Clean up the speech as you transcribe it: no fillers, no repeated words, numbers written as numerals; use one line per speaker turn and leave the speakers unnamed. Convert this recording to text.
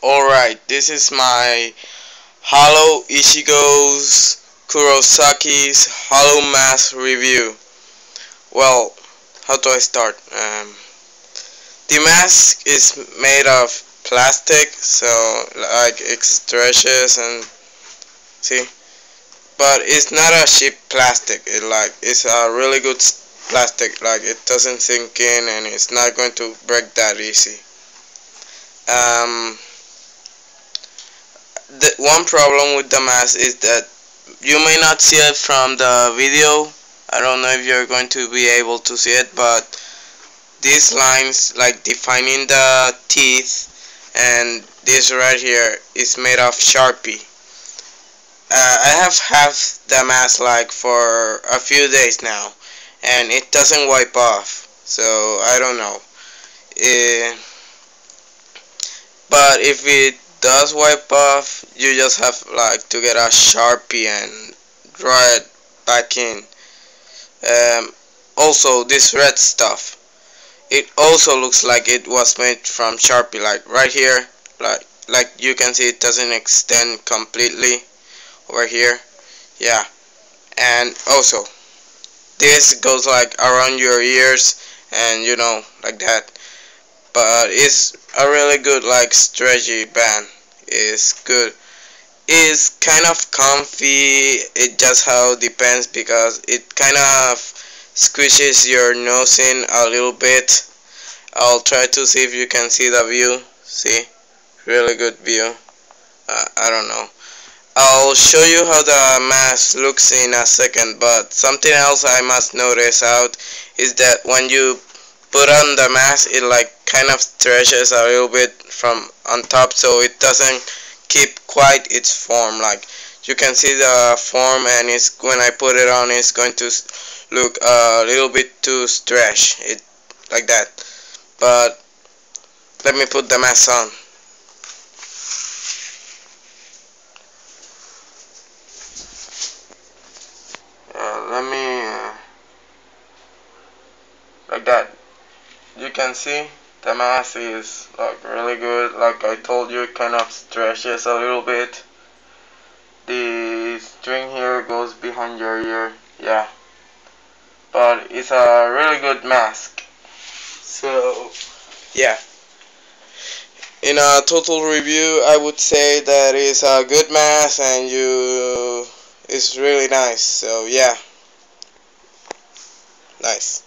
Alright, this is my Hollow Ichigo's Kurosaki's Hollow Mask review. Well, how do I start? The mask is made of plastic, so like it stretches and see, but it's not a cheap plastic. It's a really good plastic. Like it doesn't sink in and it's not going to break that easy. The one problem with the mask is that you may not see it from the video. I don't know if you're going to be able to see it, but these lines like defining the teeth and this right here is made of Sharpie. I have had the mask like for a few days now and it doesn't wipe off, so I don't know. Uh, but if it does wipe off, you just have like to get a Sharpie and draw it back in. Also, this red stuff, it also looks like it was made from Sharpie. Like right here, like you can see, it doesn't extend completely over here. Yeah, and also this goes like around your ears, and you know, like that. But it's a really good like stretchy band. It's good. It's kind of comfy. It just how depends because it kind of squishes your nose in a little bit. I'll try to see if you can see the view. See, really good view. I don't know. I'll show you how the mask looks in a second, but something else I must notice out is that when you put on the mask, it like kind of stretches a little bit from on top, so it doesn't keep quite its form. Like you can see the form, and it's when I put it on, it's going to look a little bit too stretched. It like that. But let me put the mask on. Let me like that. You can see the mask is like really good. Like I told you, it kind of stretches a little bit. The string here goes behind your ear. Yeah, but it's a really good mask. So yeah, in a total review, I would say that it's a good mask and it's really nice. So yeah, nice.